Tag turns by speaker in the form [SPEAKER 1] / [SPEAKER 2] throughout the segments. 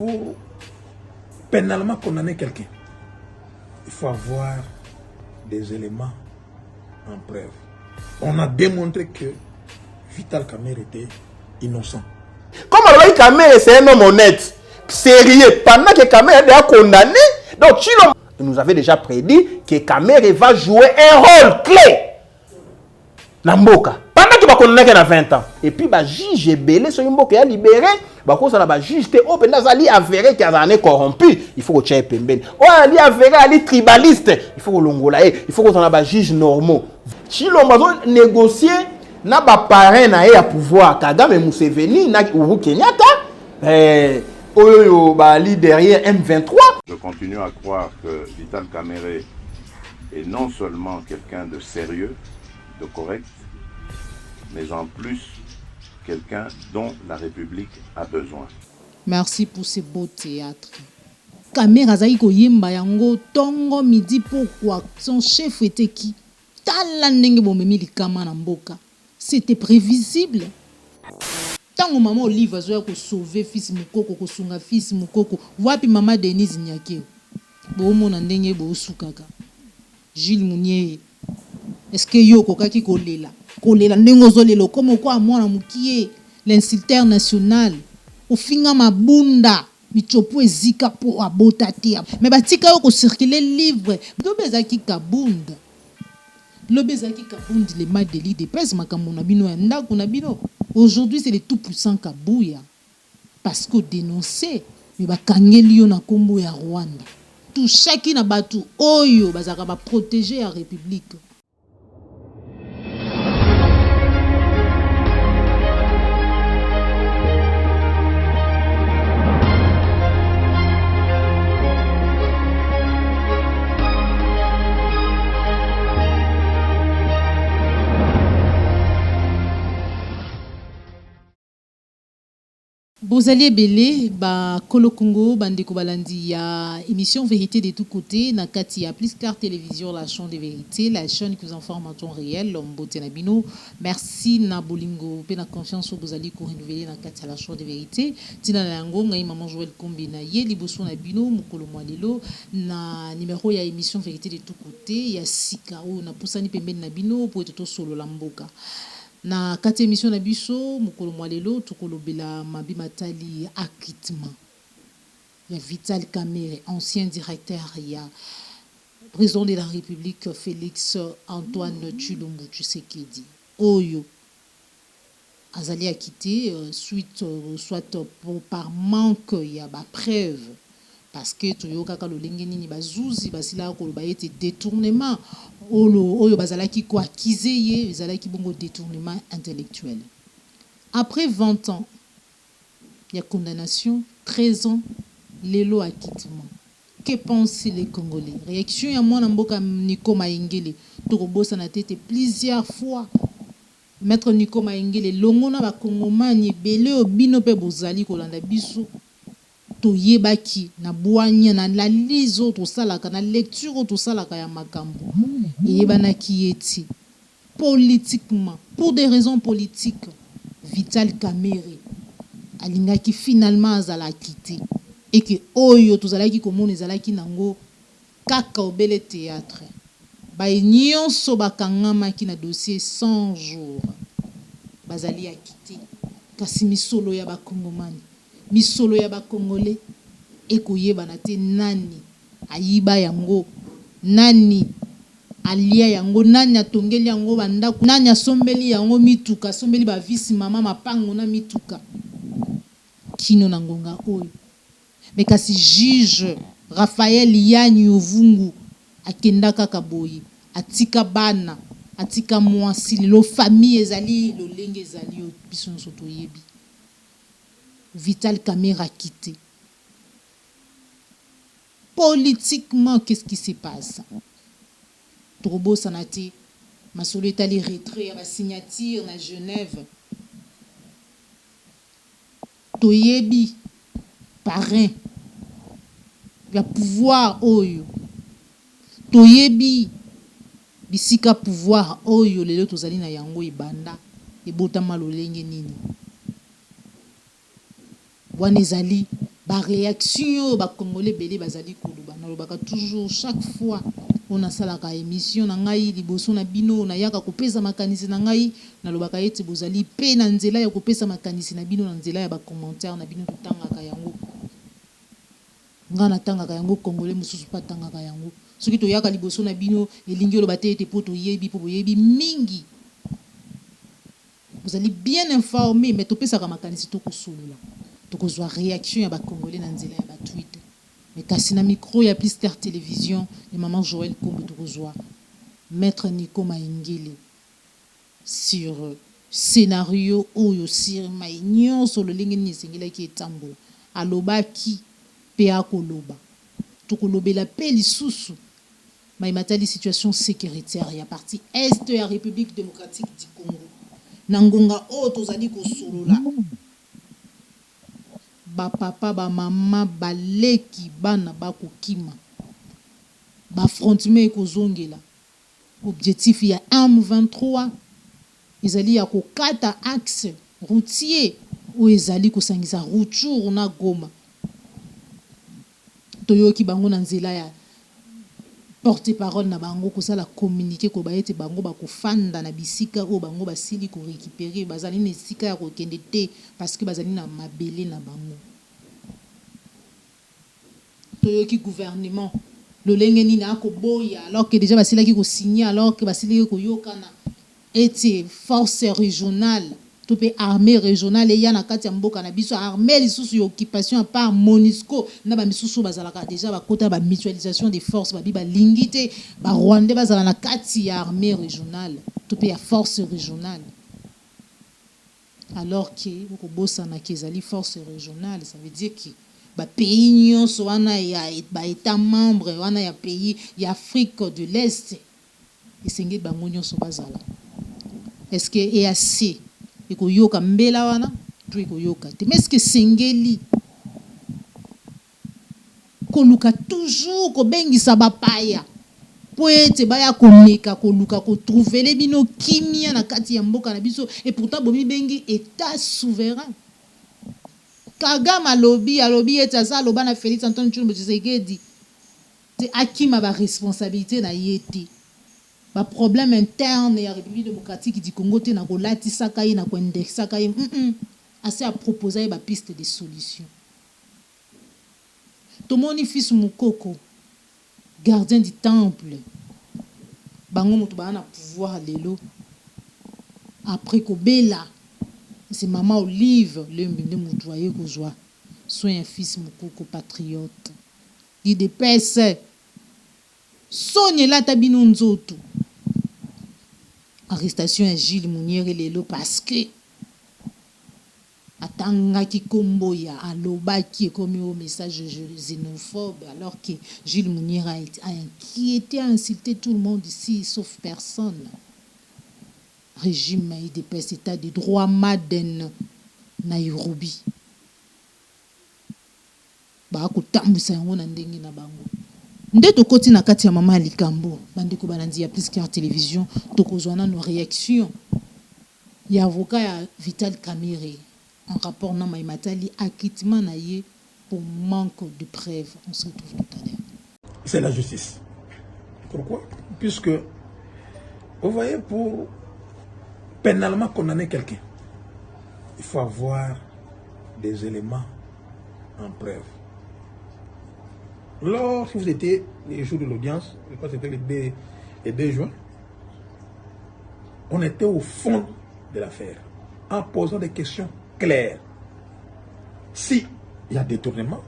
[SPEAKER 1] Pour pénalement condamner quelqu'un, il faut avoir des éléments en preuve. On a démontré que Vital Kamerhe était innocent.
[SPEAKER 2] Comme alors Kamerhe c'est un homme honnête, sérieux, pendant que Kamerhe est condamné, donc Chilo nous avait déjà prédit que Kamerhe va jouer un rôle clé dans Mboka. Pendant que va condamner à 20 ans. Et puis bah juge belé sur Mboka a libéré, bah cause ça ba juge te open ali avéré qu'il a été corrompu, il faut que tu aies pembeni. Oh ali avéré ali tribaliste, il faut que longola il faut que on a ba juge normaux. Chilo mazo négocier na ba parrain na ya pouvoir Kagame Museveni na Uhuru Kenyatta oyo ba ali derrière M23.
[SPEAKER 3] Je continue à croire que Vital Kamerhe est non seulement quelqu'un de sérieux, de correct, mais en plus quelqu'un dont la République a besoin.
[SPEAKER 4] Merci pour ce beau théâtre. Kamerhe azali koyemba yango tongo midi pourquoi son chef était qui? Tala ndenge bomemi likama na mboka. C'était prévisible. Tango maman Olive azoya ko sauver fils mukoko ko sunga fils mukoko. Wapi mama Denise Nyakeo. Bo mona ndenge bo sukaka. Jules Mounier. Est-ce que yo kokaki kolela? Kolela ndenge ozolelo comme quoi mwana mukie l'insulteur national. Ofinga mabunda. Michopo ezika po abota te. Mais batika yo ko circuler livre. Dobezaki kabunda. Lobezaki kabundi les mains de l'idée pèse makambo na bino ya ndako na bino. Aujourd'hui c'est le tout puissant Kabuya parce que dénoncer mais bakangeli yo na kombo ya Rwanda. Tout chacun na batu oyo bazaka ba protéger la République. Bozali belé ba Kolo Congo bandeko balandi ya émission Vérité de tous côtés na kati ya Plus Clair Télévision, la chaîne de vérité, la chaîne qui vous informe en temps réel Lombote na bino. Merci na bolingo pe na confiance bozali ko renouveler na kati ya la chaîne de vérité. Tina na yango ngai maman Joël Kombi na ye liboso na bino mukolo mwalelo na numéro ya émission Vérité de tous côtés ya sika o na pusani pembeni na bino po eto solo la mboka. Na kati émission na biso mukolo mwalelo tukolobela mabi matali acquittement ya Vital Kamerhe, ancien directeur ya président de la République Félix Antoine Tshilombo Tshisekedi oyo azali acquitté suite soit par manque ya ba preuve parce que toyoka ka lolenge nini bazuzi basila ko ba ete détournement oyo bazalaki ko accuser ye bazalaki bongo détournement intellectuel. Après 20 ans il y a condamnation, 13 ans lelo acquittement. Que pensent les Congolais? Réaction ya mwana mboka Niko Maengele tokobosa na tete plusieurs fois. Maître Niko Maengele longona ba kongomani belé obino pe bozali kolanda biso toyebaki na bwanya na analyse autre salaka na lecture autre salaka ya makambo yebanaki eti politiquement pour des raisons politiques Vital Kamerhe alingaki finalement azala quitté et que oyo tozalaki komona ezalaki nango kaka obele théâtre ba nyonso bakangamaki na dossier 100 jours bazali akité kasi misolo ya bakongomani misolo ya ba Congolais ekoyeba na te nani ayiba yango, nani alia yango, nani atongeli yango bandako, nani asombeli yango mituka, sombeli ba visi mama mapango na mituka kino na ngonga oyo. Mais kasi juge Raphaël Yani Ovungu akendaka kaboyi atika bana atika mwasi lo famille ezali lo lenge ezali biso nso toyebi. Vital Kamerhe a quitté. Politiquement, qu'est-ce qui se passe? Trobo Sanati, Masolo est allé retrait à la signature à Genève. Toyebi, parrain, il y a pouvoir oyo. Toyebi, bisika pouvoir oyo, les autres allés na yango ibanda, et botama lo lenge nini. Wanezali ba réaction ba congolais belé bazali koloba na lobaka toujours chaque fois on a salaka émission na ngai liboso na bino na yaka kopesa makanisi na ngai na lobaka ete bozali pe na nzela ya kopesa makanisi na bino na nzela ya ba commentaire na bino totangaka yango ngana tangaka yango congolais mususu pa tangaka yango soki toyaka liboso na bino elingi oloba te ete po toyebi po boyebi mingi vous allez bien informer mais topesaka makanisi tokosolola tokozwa réaction ya ba congolais na nzela ya ba tweet mais kasi na micro ya Plus Star Télévision le maman Joël Kombo tokozwa maître Nico Maingele sur scénario oyo sur maignon sur le ligne ni singela ki etambola alobaki pe akoloba tokolobela pe lisusu maimatali situation sécuritaire ya partie est ya République démocratique du Congo nangonga o tozali kosolola ba papa ba mama baleki bana bakokima ba frontime kozongela objectif ya M23 ezali ya kokata axe routier ou ezali kosangisa Rutshuru na Goma toyoki bango na nzela ya porte-parole na bango kosala communiquer ko bayete bango bakofanda na bisika o bango basili ko récupérer bazali na sika ya kokende te parce que bazali na mabele na bango toyoki gouvernement le lengeni na ko boya alors que déjà basila ki ko signer alors que basili ko yokana ete force régionale tout pe armée régionale et yana kati ya mboka na biso armée lisusu occupation par MONUSCO na ba misusu bazalaka déjà ba kota ba mutualisation des forces ba biba lingité ba Rwanda bazala na kati ya armée régionale tout pe ya force régionale alors que ko bossa na kezali force régionale ça veut dire que ba pays nyonso wana ya ba état membre wana ya pays ya Afrique de l'Est esengé bango nyonso bazala est-ce que EAC eko yoka mbela wana tu eko yoka te mais est-ce que sengeli koluka toujours ko bengisa bapaya po ete baya komeka koluka ko trouver les bino kimia na kati ya mboka na biso et pourtant bomi bengi état souverain Kagame alobi ete aza loba na Félix Antoine Tshilombo Tshisekedi te akima ba responsabilité na yete ba problème interne ya République démocratique du Congo te na kolati sakai na koindex sakai assez à proposer ba piste de solution. Tomoni fils Mukoko gardien du temple bango mutu ba na pouvoir lelo après ko bela c'est maman Olive le mbinde mutu aye kozwa soin fils Mukoko patriote il dépêche Sogne la tabino nzoto arrestation à Gilles Mouniere lelo parce que atanga ki kombo ya aloba qui commis au message xénophobe alors que Gilles Mouniere a inquiété, a insulté tout le monde ici sauf personne. Régime IDPS état de droit Madden Nairobi ba ko tambisa yango na ndenge na bango nde tokoti na kati ya mama likambo bandeko balandi ya Plus Star Télévision tokozwana nos réactions ya avocat ya Vital Kamerhe en rapport na maimatali acquittement na ye pour manque de preuves. On se retrouve tout à l'heure.
[SPEAKER 1] C'est la justice. Pourquoi? Puisque vous voyez, pour pénalement condamner quelqu'un, il faut avoir des éléments en preuve. Lorsque vous étiez les jours de l'audience, je crois que c'était le 2 juin, on était au fond de l'affaire, en posant des questions claires. S'il y a détournement,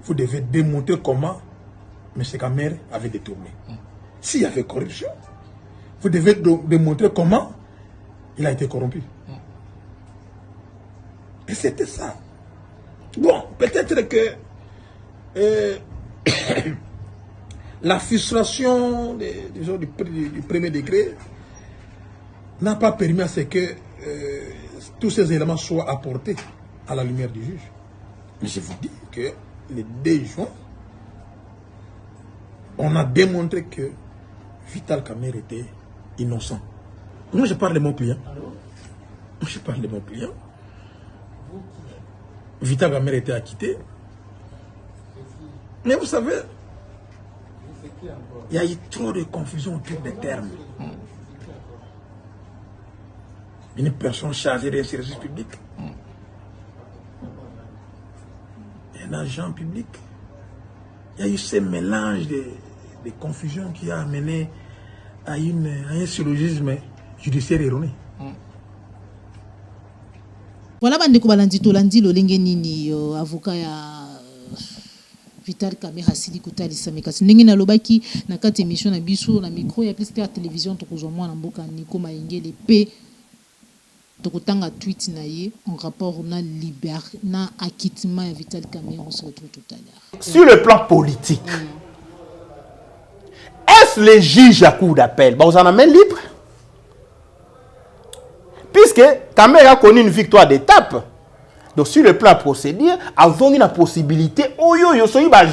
[SPEAKER 1] vous devez démontrer comment M. Kamerhe avait détourné. S'il y avait corruption, vous devez démontrer comment il a été corrompu. Et c'était ça. Bon, peut-être que la frustration du premier degré n'a pas permis à ce que tous ces éléments soient apportés à la lumière du juge. Mais je vous dis que le 2 juin, on a démontré que Vital Kamerhe était innocent. Moi, je parle de mon client. Je parle de mon client. Vital Kamerhe était acquitté. Mais vous savez, il y a eu trop de confusion autour des termes. Une personne chargée des services publics, un agent public. Il y a eu ce mélange de confusion qui a amené à un syllogisme judiciaire erroné.
[SPEAKER 4] Voilà, bandeko balandi tolandi lolenge nini avocat ya Vital Kamerhe asili kotalisa mekasi ndenge nalobaki na kati émission na biso na micro ya Plus Clair télévision tokozwa mwana mboka Nico Mayengele pe tokotanga tweet na ye en rapport na acquittement ya Vital Kamerhe. On se retrouve tout à l'heure.
[SPEAKER 2] Sur le plan politique, est-ce les juges à cour d'appel vous en amènent libre? Puisque Kamerhe a connu une victoire d'étape. Donc sur le plan procédure, avons une possibilité,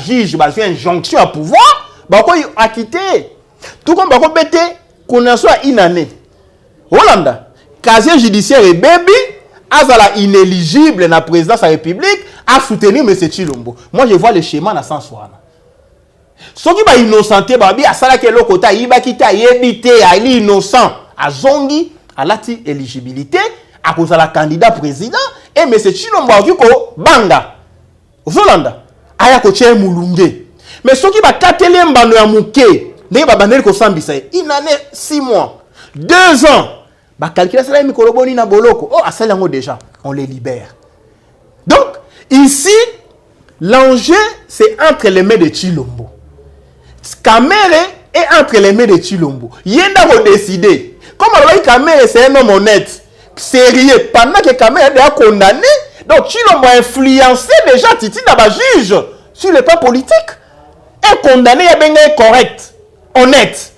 [SPEAKER 2] juge, une injonction à pouvoir, acquitter. Tout comme bako bete, qu'on soit une année. Hollande, casier judiciaire et baby, azala inéligible na présidence de la République, à soutenir M. Tshilombo. Moi je vois le schéma dans sens wana. Ceux qui sont innocentés, à sala ke lokota, iba kita yebite, ali innocent, à zongi, à lati éligibilité, à cause de la candidat président, et M. Tshilombo a banga. Zolanda, aya ko tche mulunge. Mais ceux qui va katele mbano ya muke, ne ba bandeli ko sambisa, une année 6 mois, 2 ans, ba calculer ça mi koloboni na boloko. Oh, à ça déjà, on les libère. Donc, ici, l'enjeu, c'est entre les mains de Tshilombo. Kamerhe est entre les mains de Tshilombo. Yenda va décider. Comme on Kamerhe, c'est un homme honnête, sérieux. Pendant que Kamerhe est condamné, donc Tshilombo a influencé déjà Titi Daba juge sur le plan politique. Un condamné est correct, honnête.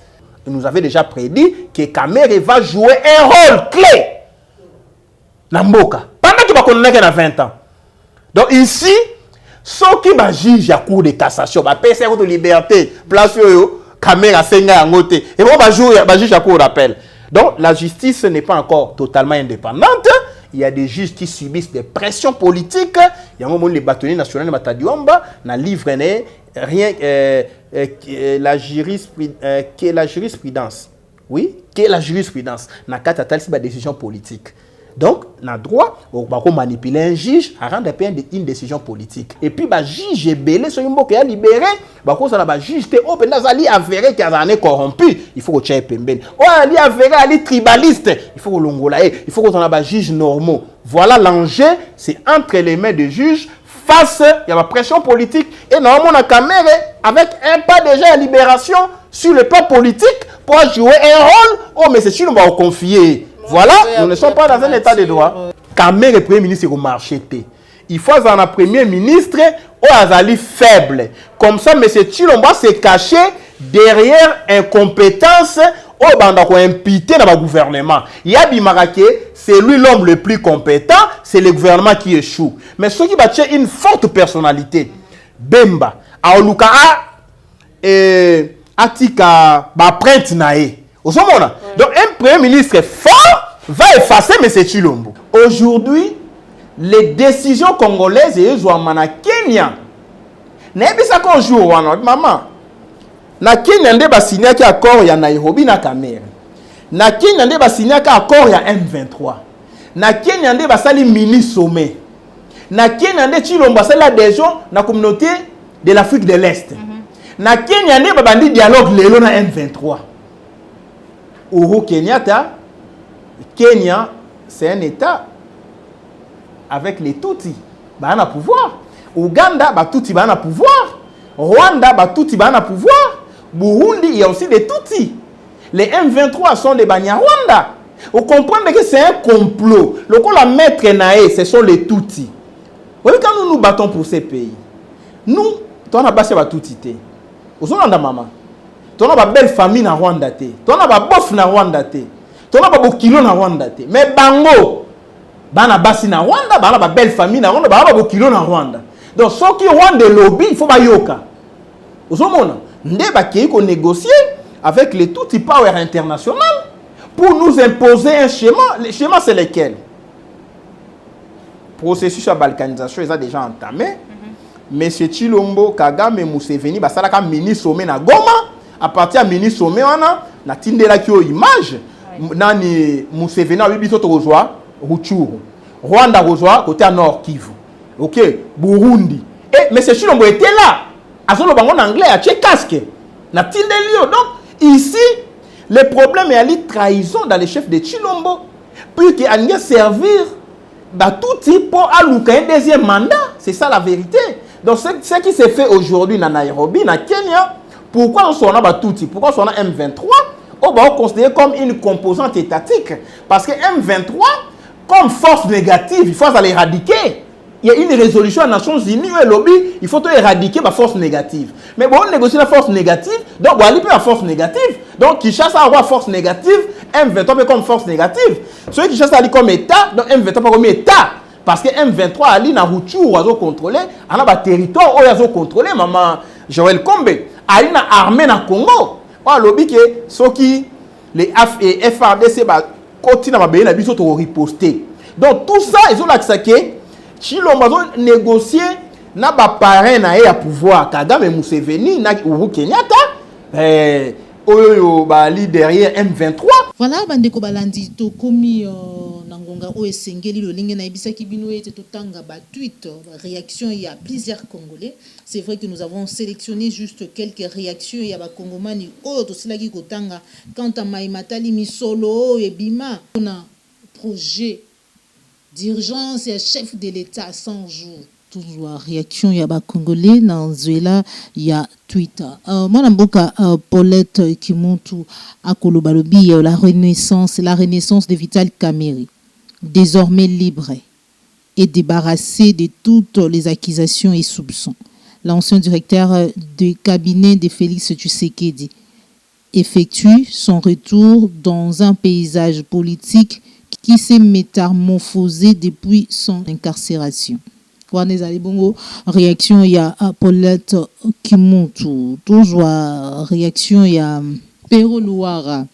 [SPEAKER 2] Il nous avait déjà prédit que Kamerhe va jouer un rôle clé dans Mboka. Pendant qu'il va condamner à 20 ans. Donc ici, ceux qui va juger à cour de cassation, va payer de liberté, place Kamerhe à Senga en côté. Et on va juger à cour d'appel. Donc la justice n'est pas encore totalement indépendante. Il y a des juges qui subissent des pressions politiques. Il y a un moment les bâtonniers nationaux de Matadiomba n'a livré rien la jurisprudence. Oui, qu'est la jurisprudence n'a qu'à t'attaquer la décision politique. Donc, on a droit de manipuler un juge à rendre une décision politique. Et puis, le juge est belé, ce qui a libéré, le juge est avéré qu'il a corrompu. Il faut que tu aies pemben. Il est avéré, il est tribaliste. Il faut que l'on il faut qu'on ait un juge normaux. Voilà l'enjeu, c'est entre les mains des juges face à la pression politique. Et normalement, on a Kamerhe avec un pas déjà à libération sur le plan politique pour jouer un rôle. Oh, mais c'est sûr, on va confier. Voilà, nous ne sommes pas dans un état de droit. Kamerhe, Premier ministre, au marché. Il faut avoir un Premier ministre ou azali faible. Comme ça, M. Tshilombo se cacher derrière incompétence ou bandako imputé dans le gouvernement. Il y a Bimaraké, c'est lui l'homme le plus compétent, c'est le gouvernement qui échoue. Mais ceux qui battent une forte personnalité, Bemba, Aoluka, Atika, Print Nae. Donc un Premier ministre fort va effacer M. Tshilombo. Aujourd'hui, les décisions congolaises et na Kenya. Nebisa qu'on joue maman. Na Kenya nde ba signé un accord ya Nairobi na Kamerhe. Na Kenya nde ba signé un accord ya M23. Na Kenya nde ba sali mini sommet. Na Kenya nde Tshilombo sali adhésion na communauté de l'Afrique de l'Est. Na Kenya nde ba bandi dialogue lelo na M23. Uhuru Kenyatta, Kenya, c'est un État avec les Tutsis. Bah, on a pouvoir. Ouganda, bah, Tutsi, bah, on a pouvoir. Rwanda, bah, Tutsi, bah, on a pouvoir. Burundi, il y a aussi des Tutsis. Les M23 sont des Banyarwanda. Vous comprenez que c'est un complot. Le coup, la maître Naé, ce sont les Tutsis. Vous voyez, quand nous nous battons pour ces pays, nous, on a passé à Tutsi. Vous avez maman. Tu as une belle famille na Rwanda. Tu as un bof na Rwanda. Tu as un kilo na Rwanda. Mais bango, bana basi na Rwanda, bana belle famille na Rwanda, bana kilo na Rwanda. Donc ceux qui ont des lobbies, il faut ba yoka. Vous savez, ndé ba qui ko négocier avec les Tutsi Power international pour nous imposer un schéma. Le schéma c'est lequel? Processus de balkanisation, ils ont déjà entamé. Monsieur Chilombo Kagame Museveni basalaka mini sommet na Goma. À partir de mini sommet wana na tindela ki o image nani Museveni a biso to kozwa Ruchuru. Rwanda kozwa côté à Nord Kivu. OK, Burundi. Et Monsieur Chilombo était là. Azolo bango en anglais a che casque. Na tindelio. Donc ici le problème est à la trahison dans les chefs de Chilombo. Puis qu'il a servir tout type pour allouer un deuxième mandat. C'est ça la vérité. Donc ce qui s'est fait aujourd'hui dans Nairobi, dans Kenya, pourquoi on s'en a tout type? Pourquoi on s'en a M23? On va considérer comme une composante étatique. Parce que M23, comme force négative, il faut l'éradiquer. Il y a une résolution des Nations Unies où le lobby, il faut éradiquer la force négative. Mais bon, on négocie la force négative, donc on va aller la force négative. Donc, qui chasse à avoir force négative, M23 comme force négative. Ceux qui chassent à aller comme État, donc M23 comme État. Parce que M23 ali na Rutshuru wazo contrôler, ana ba territoire où yazo contrôler maman Joël Kombe, ali na armée na Congo. Wa lobby que ceux qui les FRDC ba koti na ba na biso to riposter. Donc tout ça ils ont l'accès Chilombo bazo négocier na ba parrain na ya pouvoir Kagame Museveni na Uhuru Kenyatta oyo ba li derrière M23.
[SPEAKER 4] Voilà bandeko balandi to komi nangonga o esengeli lo linge na ibisaki bino ete to tanga ba tweet réaction il y a plusieurs congolais. C'est vrai que nous avons sélectionné juste quelques réactions il y a ba congomani o to silaki ko tanga quand à Maimatali Misolo et Bima on a projet d'urgence et chef de l'État 100 jours. Toujours réaction il y a ba congolais dans Zuela il y a Twitter. Moi mboka Paulette Kimuntu akolobalobi la renaissance de Vital Kamerhe désormais libre et débarrassé de toutes les accusations et soupçons. L'ancien directeur du cabinet de Félix Tshisekedi effectue son retour dans un paysage politique qui s'est métamorphosé depuis son incarcération. Réaction il y a Paulette Kimuntu, toujours réaction il y a Pero Louara,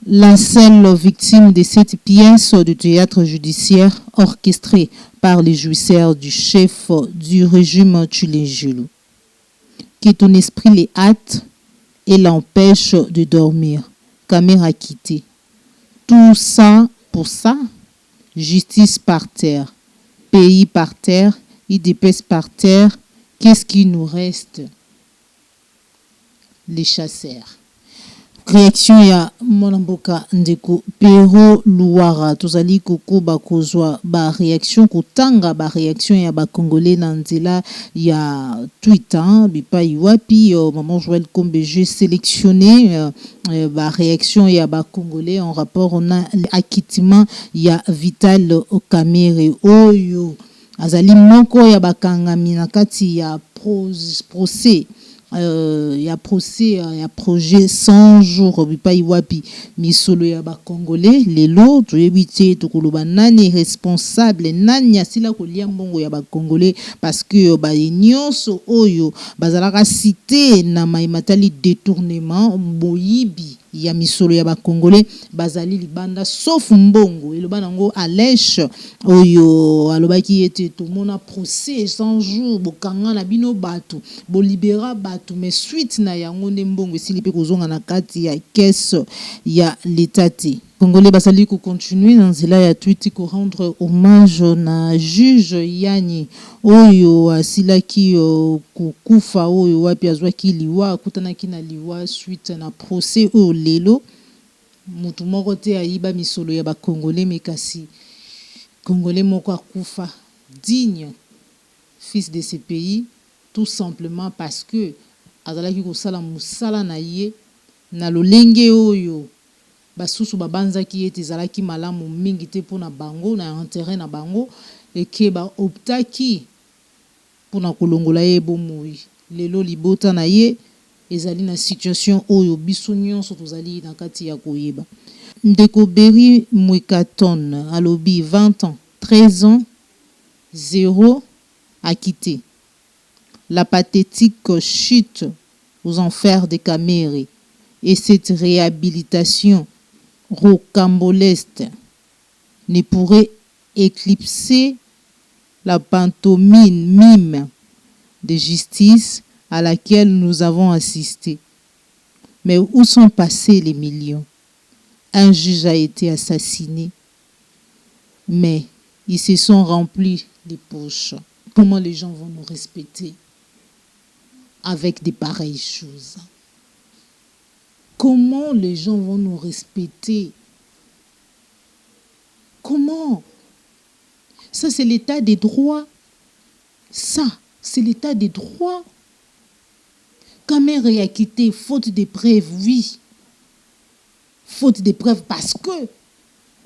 [SPEAKER 4] la seule victime de cette pièce de théâtre judiciaire orchestrée par les jouisseurs du chef du régime Tshilombo, qui ton esprit les hâte et l'empêche de dormir. Kamerhe a quitté. Tout ça pour ça, justice par terre. Pays par terre, IDPS par terre, qu'est-ce qui nous reste? Les chasseurs. Réaction ya Monamboka Ndeko Pero Louara tozali koko bakozwa ba réaction kotanga ba réaction ya ba congolais na nzela ya Twitter bipa iwapi maman Joël Kombe j'ai sélectionné ba réaction ya ba congolais en rapport on a acquittement ya Vital Kamerhe oyo azali moko ya bakangami na kati ya procès il y a procès, il y a projet 100 jours bipa iwapi misolo ya ba congolais lelo to yebite to koloba nani responsable nani asila kolia mbongo ya ba congolais parce que ba nyonso oyo bazalaka cité na Maimatali détournement boyibi ya misolo ya ba congolais bazali libanda sauf mbongo eloba nango alèche oyo alobaki ete to mona procès 100 jours bokanga na bino bato bo libéra bato mais suite na yango nde mbongo esili pe kozonga na kati ya caisse ya l'état te congolais basali ko continuer dans nzela ya tweet ko rendre hommage na juge Yani oyo asilaki kukufa oyo wapi azwaki liwa akutanaki na liwa suite na procès oyo lelo mutu moko te ayiba misolo ya ba congolais mekasi congolais moko akufa digne fils de ce pays tout simplement parce que azalaki kosala musala na ye na lolenge oyo basusu babanzaki ete ezalaki malamu mingi te mpona bango na intérêt na bango eke baoptaki mpona kolongola ye bomoi lelo libota na ye ezali na situation oyo biso nyonso tozali na kati ya koyeba. Ndeko Beri Mwekaton alobi 20 ans 13 ans 0 acquitté. La pathétique chute aux enfers de Kamerhe et cette réhabilitation rocambolesque ne pourrait éclipser la pantomime de justice à laquelle nous avons assisté. Mais où sont passés les millions? Un juge a été assassiné, mais ils se sont remplis les poches. Comment les gens vont nous respecter avec de pareilles choses? Comment les gens vont nous respecter? Comment? Ça, c'est l'état des droits. Ça, c'est l'état des droits. Kamere a quitté faute de preuves, oui. Faute de preuves parce que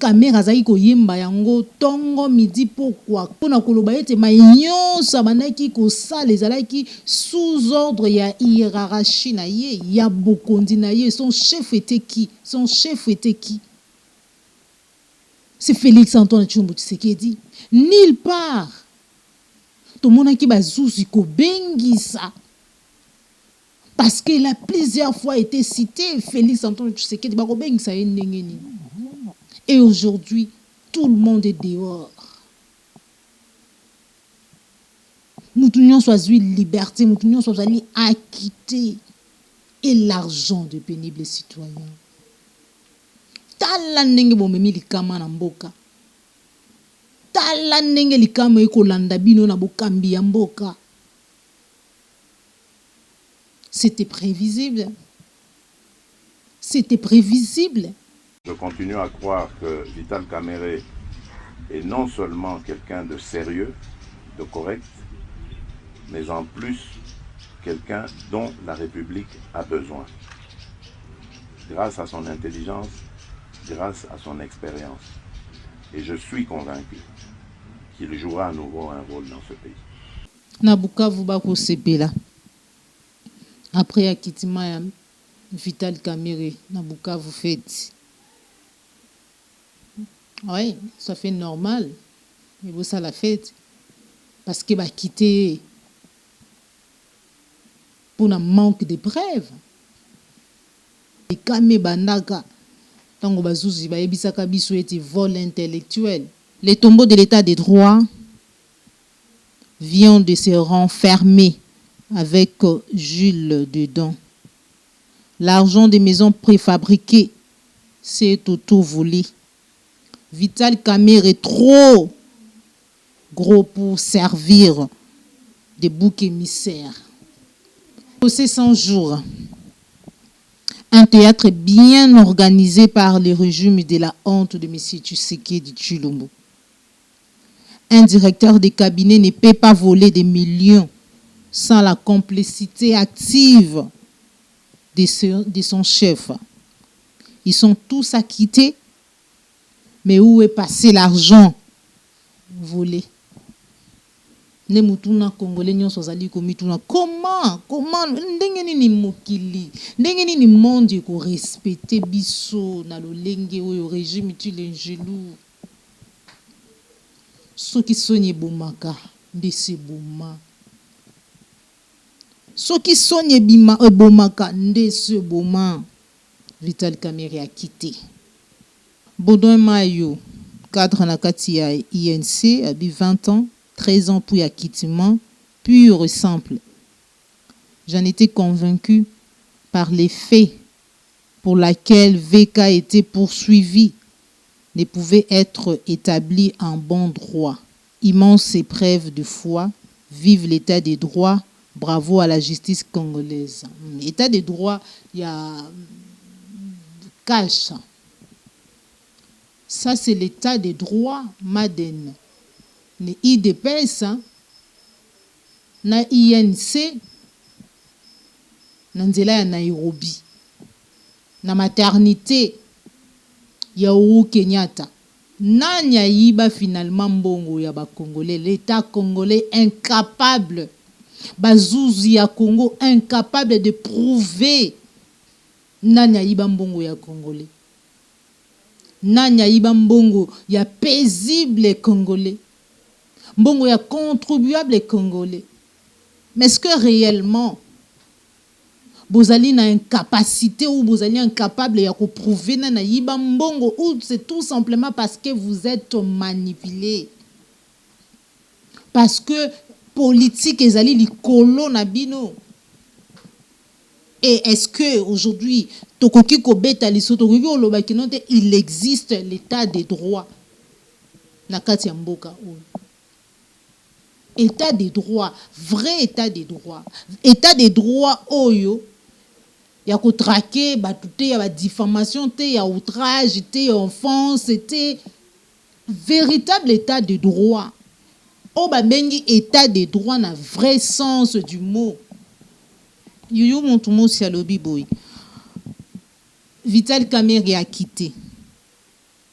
[SPEAKER 4] Kamere azali koyemba yango tongo midi pourquoi pona koloba ete mayonso banaki kosala ezalaki sous ordre ya hiérarchie na ye ya bokondi na ye. Son chef était qui? Son chef était qui? C'est Félix Antoine Tshilombo Tshisekedi. Nulle part. Tomonaki bazuzi kobengisa. Parce qu'il a plusieurs fois été cité, Félix Antoine Tshisekedi bakobengisa ye ndenge nini. Et aujourd'hui, tout le monde est dehors. Nous nyonso azwi liberté, nous nyonso azali acquitté. Et l'argent de pénibles citoyens. Tala ndenge bomemi likama na mboka. Tala ndenge likama ekolanda bino na bokambi ya mboka. C'était prévisible. C'était prévisible.
[SPEAKER 3] Je continue à croire que Vital Kamerhe est non seulement quelqu'un de sérieux, de correct, mais en plus quelqu'un dont la République a besoin. Grâce à son intelligence, grâce à son expérience. Et je suis convaincu qu'il jouera à nouveau un rôle dans ce pays.
[SPEAKER 4] Na Bukavu bako sepela. Après acquittement ya Vital Kamerhe, na Bukavu fête. Oui, ça fait normal. Mais vous ça la fête. Parce qu'il va quitter pour un manque de preuves. Et Kame Bandaka, tango bazouzi ba ebisaka biso ete vol intellectuel. Les tombeaux de l'état des droits viennent de se renfermer avec Jules dedans. L'argent des maisons préfabriquées s'est auto-volé. Vital Kamerhe est trop gros pour servir de bouc émissaire. Procès 100 jours. Un théâtre bien organisé par le régime de la honte de M. Tshisekedi Tshilombo. Un directeur de cabinet ne peut pas voler des millions sans la complicité active de son chef. Ils sont tous acquittés, mais où est passé l'argent volé? Ne mutuna congolais nyonso zali komituna comment ndenge nini mokili ndenge nini monde ko respecter biso na lolenge oyo régime tu l'ingélou soki sonye bomaka ndese boma soki sonye bima bomaka ndese boma. Vital Kamerhe a quitté Baudouin Mayo cadre na kati ya INC abi 20 ans 13 ans pour acquittement pur et simple. J'en étais convaincu par les faits pour lesquels VK était poursuivi ne pouvait être établi en bon droit. Immense épreuve de foi, vive l'état des droits, bravo à la justice congolaise. État des droits, il y a cash. Ça c'est l'état des droits Madden. Les IDPS, na INC, na nzela ya Nairobi, na maternité ya Uhuru Kenyatta. Nani ayiba finalement mbongo ya ba Congolais, l'État congolais incapable, bazouzi ya Congo incapable de prouver nani ayiba mbongo ya Congolais. Nani ayiba mbongo ya paisible Congolais. Mbongo ya contribuable congolais. Mais est-ce que réellement bozali na incapacité ou bozali incapable ya ko prouver na yiba mbongo ou c'est tout simplement parce que vous êtes manipulé? Parce que politique ezali likolo na bino. Et est-ce que aujourd'hui tokoki kobeta liso tokoki oloba kinote il existe l'état des droits na kati ya mboka oyo? État des droits, vrai état des droits. État des droits oyo ya ko traquer batu te ya ba diffamation te ya outrage te ya offense te, véritable état de droit. O ba bengi état de droit na vrai sens du mot. Yoyo Montumo Sialobi boy. Vital Kamerhe a quitté.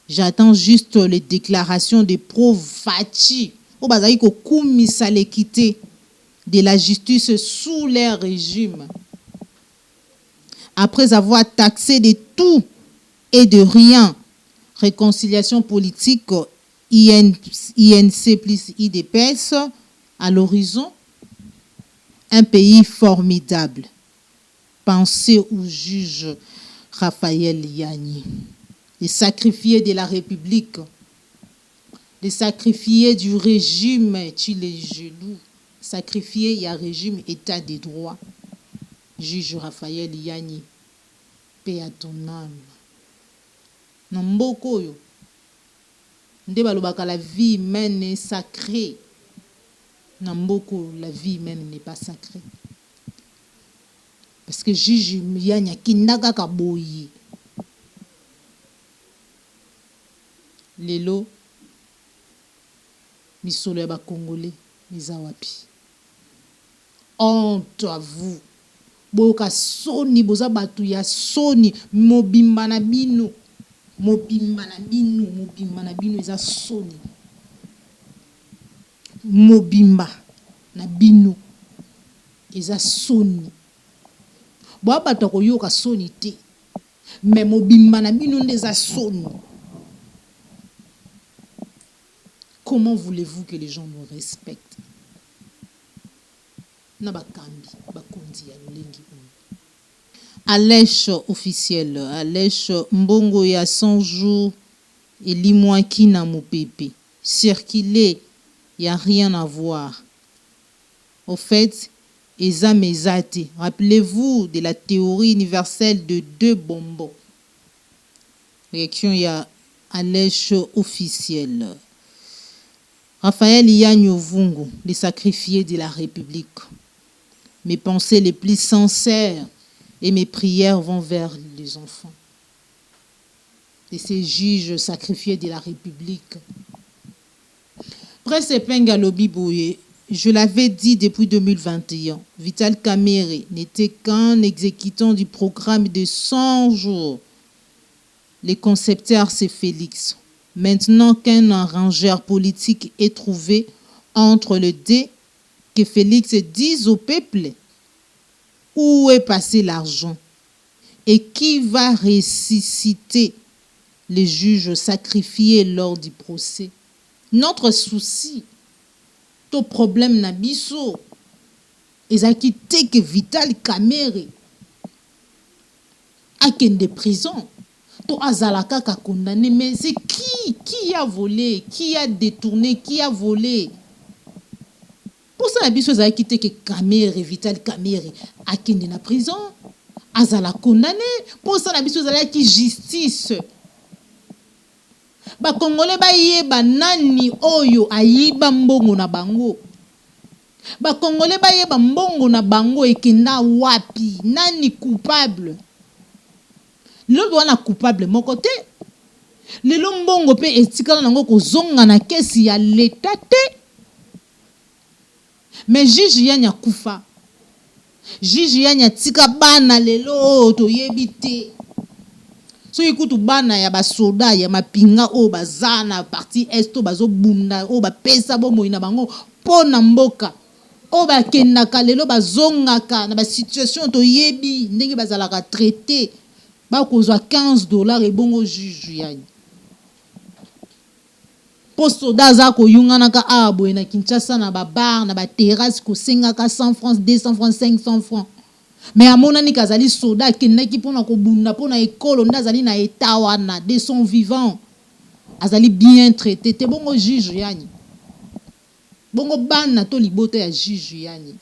[SPEAKER 4] J'attends juste les déclarations des pro-Fachi. O bazali ko kumisa l'équité de la justice sous leur régime. Après avoir taxé de tout et de rien, réconciliation politique, INC plus IDPS, à l'horizon, un pays formidable. Pensez au juge Raphaël Yanni, les sacrifiés de la République, les sacrifiés du régime, tu les genoux, sacrifiés, il y a régime état des droits. Juge Raphaël Yanni, paix à ton âme. Namboko yo. Nde balobaka la vie humaine est sacrée. Namboko, la vie humaine n'est pas sacrée. Parce que juge Yanni kindaga kaboyi. Lelo misolo ya ba Congolais mizawapi. Honte à vous. Boka soni boza batu ya soni mobimba na bino eza soni mobimba na bino eza soni bo batu ko yoka soni te mais mobimba na bino eza soni. Comment voulez-vous que les gens nous respectent? Alèche officiel, Alèche mbongo ya 100 jours et limwaki na mopepe. Circuler, il n'y a rien à voir. Au fait, eza mezate. Rappelez-vous de la théorie universelle de deux bonbons. Réaction, il y a Alèche officiel. Raphaël Yanyo Vungu, les sacrifiés de la République. Mes pensées les plus sincères et mes prières vont vers les enfants de ces juges sacrifiés de la République. Presse Penga Lobi Boye, je l'avais dit depuis 2021, Vital Kamerhe n'était qu'un exécutant du programme de 100 jours. Les concepteurs, c'est Félix. Maintenant qu'un arrangeur politique est trouvé entre les deux, que Félix dise au peuple où est passé l'argent et qui va ressusciter les juges sacrifiés lors du procès. Notre souci, ton problème nabiso, ezaki te que Vital Kamerhe a qu'une de prison. To azalaka ka condamné, mais c'est qui a volé, qui a détourné, qui a volé. Pour ça, nabiso ezaki te que Kamerhe, Vital Kamerhe a qu'une na prison, azala condamné. Pour ça, nabiso ezalaki justice. Ba Congolais ba yeba nani oyo ayiba mbongo na bango. Ba Congolais ba yeba mbongo na bango ekenda wapi, nani coupable. Lelo wana coupable mon côté. Lelo mbongo pe etikala nango kozonga na kesi ya l'état te. Mais juge yanya kufa. Juge yanya tika bana lelo to yebite. So ikutu bana ya basoda ya mapinga o bazana parti est o bazo bunda o ba pesa bo moina bango pona mboka. O ba kendaka lelo bazongaka na ba situation to yebi ndenge bazalaka traité. Ba kozwa $15 et bongo juge yani. Posto daza ko yunganaka abo na Kinshasa na ba bar na ba terrasse ko sengaka 100 francs, 200 francs, 500 francs. Mais à mon ani kazali soda kenaki pona ko bunda pona ekolo ndazali na etawana de son vivant. Azali bien traité te bongo juge yani. bongo bana to libota ya juge yani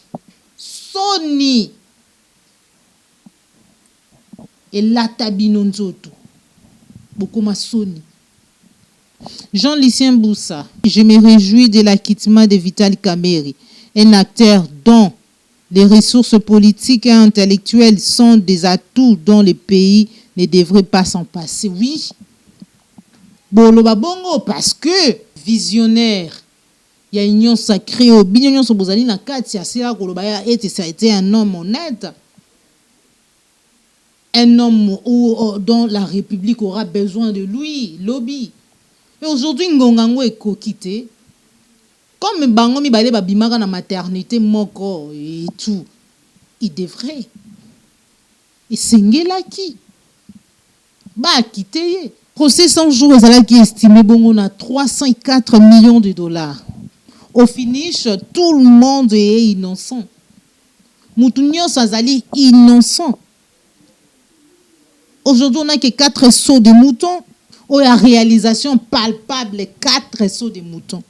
[SPEAKER 4] soni elata bino nzoto bokoma soni. Jean-Lucien Boussa, je me réjouis de l'acquittement de Vital Kamerhe, un acteur dont les ressources politiques et intellectuelles sont des atouts dont le pays ne devrait pas s'en passer. Oui, boloba bongo parce que visionnaire, il y a union sacrée au bignon so bozali na kati ya sila koloba ya ete ça a été un homme honnête, un homme dont la République aura besoin de lui, lobby. Et aujourd'hui, Ngongango est coquité. Comme Bango Mibale Babimaka na maternité moko et tout, il devrait. Et Sengela qui? Bah, quitter. Procès 100 jours, qui est estimé bon, on a 304 millions de dollars. Au finish, tout le monde est innocent. Moutounion Sazali innocent. Aujourd'hui, on n'a que 4 sauts de moutons. Ou la réalisation palpable, 4 sauts de moutons.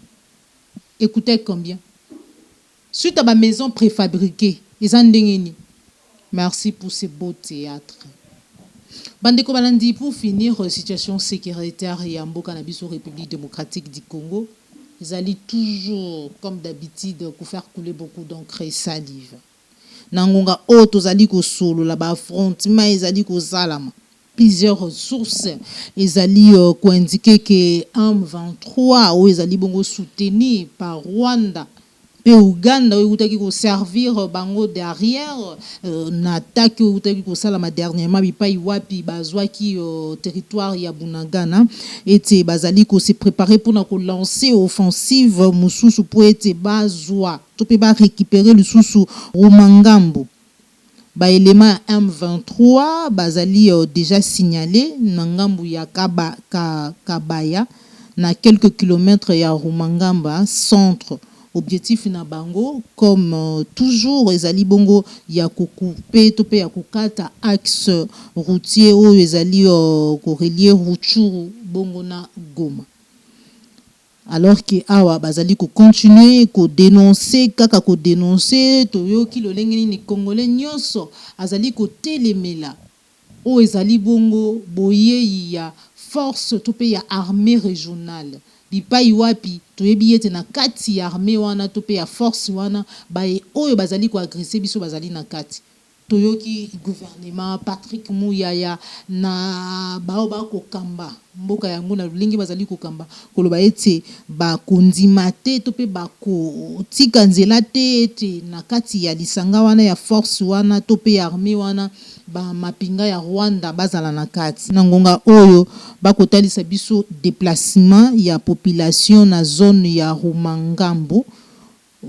[SPEAKER 4] Écoutez combien. Suite à ma maison préfabriquée, ils ont dit merci pour ce beau théâtre. Bandeko Balandi, pour finir, situation sécuritaire et en Bokanabiso République démocratique du Congo, ils allaient toujours, comme d'habitude, pour faire couler beaucoup d'encre et salive. Nangonga Oto Zaliko Solo, là-bas, affrontement, ils allaient au Salama. Plusieurs sources, ils allaient indiquer que M23, où ils allaient soutenir par Rwanda, et Ouganda, où ils allaient servir bango derrière, n'attaque où ils allaient salama dernièrement, mais pas Iwapi, bazwa qui territoire ya Bunagana, et bazali ko se préparer pour lancer offensive mususu pour être bazwa, to peut pas récupérer le sous Rumangambo. Ba élément M23 bazali déjà signalé nangambu ya Kabaya na quelques kilomètres ya Rumangamba centre. Objectif na bango comme toujours ezali bongo ya couper to pe ya kokata axe routier o ezali ko relier Rutshuru bongo na Goma. Alors que awa bazali ko continuer ko dénoncer kaka ko dénoncer toyoki lolengeni ni congolais nyonso azali ko telemela o ezali bongo boye ya force to pe ya armée régionale bipai wapi toyebi ete na kati ya armée wana to pe ya force wana bae oyo bazali ko agresser biso bazali na kati toyoki gouvernement Patrick Muyaya na baoba ko kamba mboka yango na lulingi bazali ko kamba koloba ete ba kondima te to pe ba ko tika nzela te ete na kati ya lisanga wana ya force wana to pe ya armée wana ba mapinga ya Rwanda bazala na kati na ngonga oyo ba kotalisa biso déplacement ya population na zone ya Rumangambo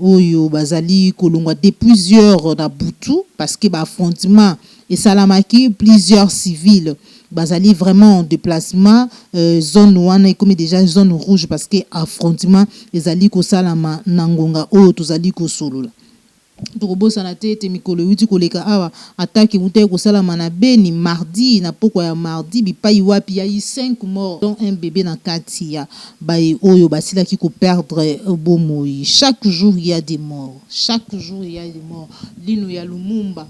[SPEAKER 4] oyo bazali kolongwa de plusieurs na Butu parce que ba affrontement et salamaki plusieurs civils bazali vraiment en déplacement zone wana comme déjà zone rouge parce que affrontement ezali ko salama na ngonga oyo tozali ko solola tokobosa na tete mikolo yuti koleka awa attaque muteko kosalama na Beni mardi na pokwa ya mardi bipai wapi ya 5 morts dont un bébé na kati ya bae oyo basila ki ko perdre bomoi. Chaque jour il y a des morts, chaque jour il y a des morts. Lino ya Lumumba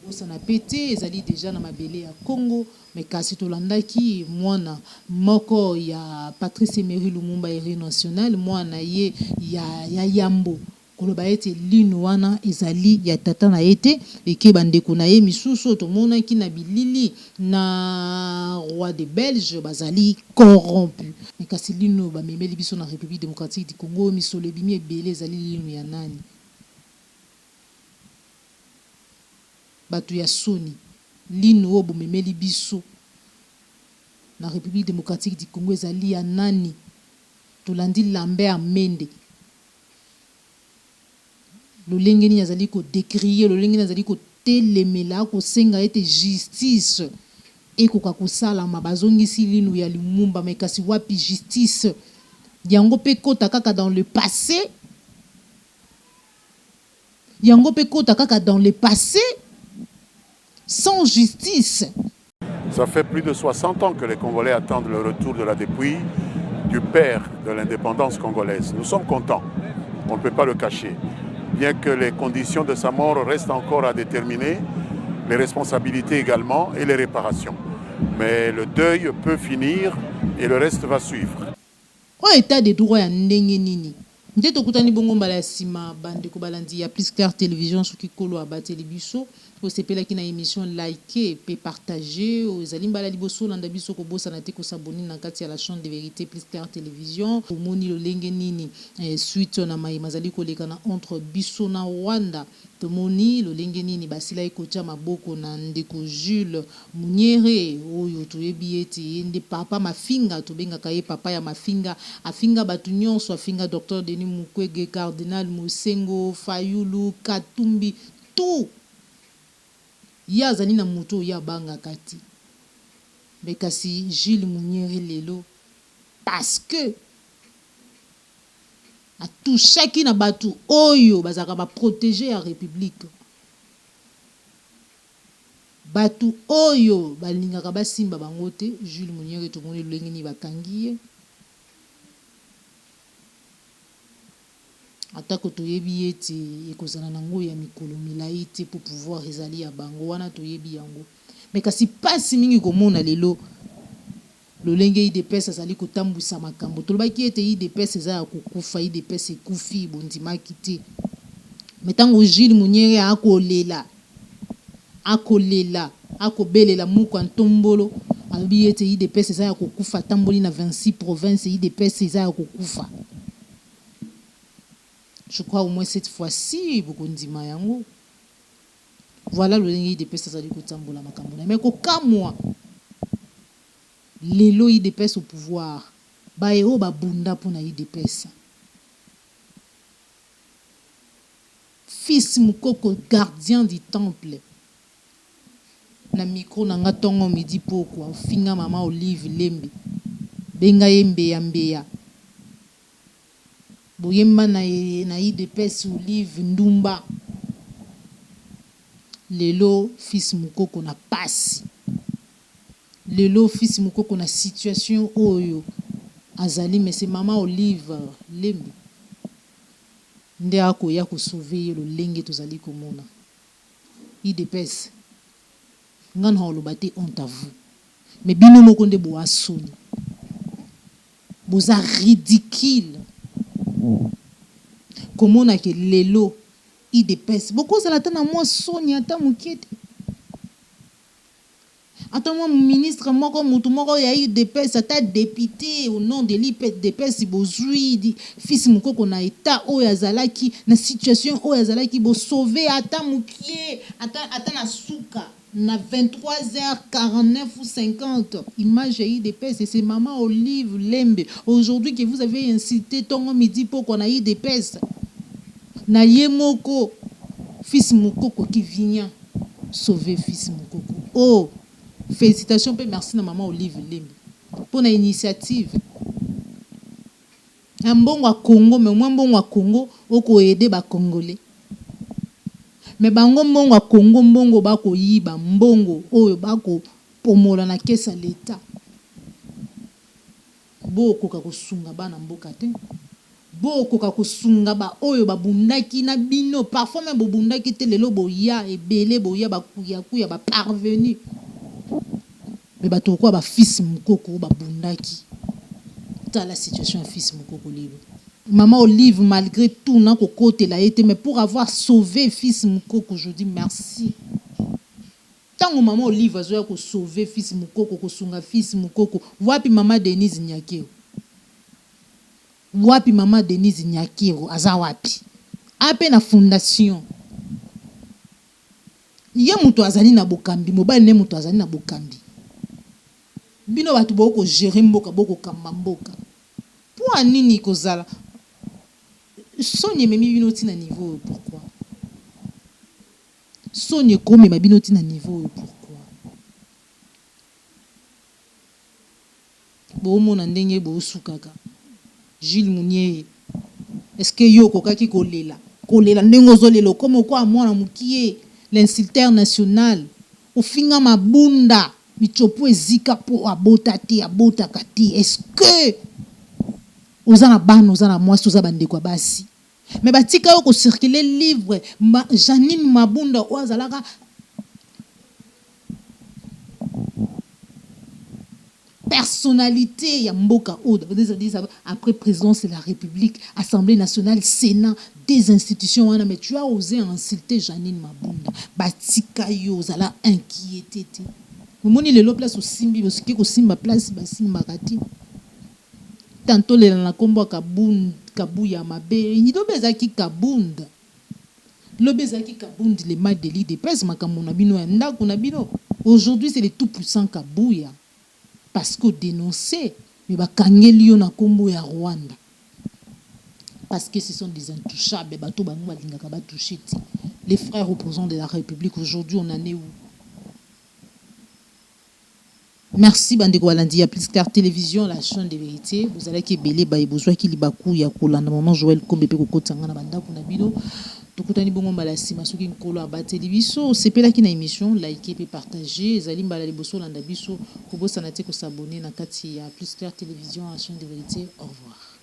[SPEAKER 4] bosa na pété ezali déjà na mabele ya Congo mais kasi tolandaki mwana moko ya Patrice Emery Lumumba héros national mwana ye ya Yambo koloba ete lino wana ezali ya tata na ete eke bandeko na ye misusu tomona ki na bilili na roi de Belge bazali corrompu mais kasi lino ba memeli biso na République démocratique du Congo misolo bimi ebele ezali lino ya nani batu ya soni lino obo memeli biso na République démocratique du Congo ezali ya nani tolandi Lambert Mende le lengeni azali ko décrier le lengeni azali ko telemela ko senga ete justice ekoka kosala mabazongisi lino ya Lumumba mais kasi wapi justice yango pe kota kaka dans le passé yango pe kota kaka dans le passé sans justice.
[SPEAKER 5] Ça fait plus de 60 ans que les Congolais attendent le retour de la dépouille du père de l'indépendance congolaise. Nous sommes contents On ne peut pas le cacher. Bien que les conditions de sa mort restent encore à déterminer, les responsabilités également et les réparations. Mais le deuil peut finir et le reste va suivre.
[SPEAKER 4] Au état de droit ya ndenge nini nde tokutani bongo mbala ya sima bandeko balandi ya Plus Clair Télévision soki kolo abateli biso osepelaki na émission like pe partager ozali mbala liboso landa biso kobosana te kosaboni na kati ya la chaîne de vérité Plus Clair Télévision omoni lolenge nini suite na mai mazali koleka na entre biso na Rwanda tomoni lolenge nini basila ekotia maboko na ndeko Jules Munyere oyo toyebi ete nde papa mafinga tobengaka ye papa ya mafinga afinga batu nyonso afinga Dr Denis Mukwege Cardinal Musengo Fayulu Katumbi tout ya zani na moto ya banga kati bekasi Jules Munyere lelo parce que a tout chacun na batu oyo bazaka ba protéger la république batu oyo balingaka basimba bango te Jules Munyere to moni lolenge ni bakangiye atako toyebi ete ekozana nango ya mikolo milai te pour pouvoir ezali ya bango wana toyebi yango mais kasi pasi mingi komona lelo lolenge IDPS azali kotambwisa makambo tolobaki ete IDPS eza ya kokufa IDPS ekufi bondimaki te metango Jules Munyere akolela akobelela muko ntombolo alobi ete IDPS eza ya kokufa tamboli na 26 provinces IDPS eza ya kokufa. Je crois au moins cette fois-ci bokondima yango voilà lolenge IDPS azali kotambola makambo mais ko kamwa lelo IDPS au pouvoir baero babunda pona IDPS fils Mukoko gardien du temple na micro nanga tongo midi poko finga mama Olive Lembe benga yembe ya mbeya boyemba na IDPS Olive Ndumba lelo fils Mukoko na pasi lelo fils Mukoko na situation oyo azali mais c'est maman Olive Lembe nde ako ya ko sauver le lenge tozali komona IDPS ngana holoba te honte à vous mais bino moko nde bo asoni boza ridicule komona ke lelo IDPS boko zala tana moi soni ata mukete ata moi ministre moko mutu moko ya IDPS ata député au nom de l'IDPS bozui fils Mukoko na état oyo azalaki na situation oyo azalaki bo sauver ata mukie ata na suka na 23h49 ou 50 image IDPS et c'est maman Olive Lembe aujourd'hui que vous avez incité tongo midi poko na IDPS na yemoko fils Mukoko qui vient sauver fils Mukoko. Oh, félicitations et merci na maman Olive Lembe pour la initiative. Un bon wa Congo mais moins bon wa Congo oko aider ba Congolais. Mais bango mbongo wa Congo mbongo bako yiba mbongo oyo bako pomola na kesa l'État. Boko ka kosunga bana mboka te. Boko ka kosunga ba oyo babundaki na bino parfois même bobundaki te lelo boya ebele boya bakuya kuya ba parvenu. Mais bato kwa ba fils Mukoko babundaki. Ta la situation fils Mukoko libre. Maman Olive, malgré tout, n'a qu'au côté là été, mais pour avoir sauvé fils Mukoko, je dis merci. Tant que maman Olive a sauvé fils Mukoko, que sunga fils Mukoko, wapi maman Denise Nyakiro. Wapi maman Denise Nyakiro, aza wapi. Ape na fondation. Ye muto azali na bokambi, mobile ne muto azali na bokambi. Bino batu boko gérer mboka, boko kamba mboka. Pour anini kozala. Sonye memi binoti na niveau pourquoi Sonye comme ma binoti na niveau pourquoi Bo mona ndenge bo sukaka Jules Munyere est-ce que yo kokaki kolela ndengo zolelo comme quoi mwana mukie l'insulteur national ofinga mabunda michopo ezika po abota kati est-ce que ozana bano ozana mwasi ozaba ndeko basi Mais batika yo ko circuler livre Janine Mabunda oazalaka personnalité ya mboka oda après présidence de la République, Assemblée nationale, Sénat, des institutions wana, mais tu as osé insulter Janine Mabunda. Batika yo zala inquiété. Moni le place au simbi parce que au simba place ba simba kati. Tantôt le na kombo kabuya mabe, ni do bezaki kabunda. Lo bezaki kabundi le mal de l'idée presse makambo na bino ya ndako na bino. Aujourd'hui c'est le tout puissant Kabuya. Parce que dénoncer, mais bakangeli yo na kombo ya Rwanda. Parce que ce sont des intouchables, bato bango balingaka ba toucher. Les frères opposants de la République, aujourd'hui on en est où? Merci Bandeko Walandi, à Plus Clair Télévision, la chaîne de vérité. Vous allez qui belé ba besoin qui libaku ya kolanda maman Joël Kombe pe ko tanga na banda kuna bino. Tokutani bongo mbala sima soki nkolo abateli biso sepela ki na émission like et partager ezali mbala liboso landa biso ko bosana te ko s'abonner na kati ya Plus Clair Télévision, la chaîne de vérité. Au revoir.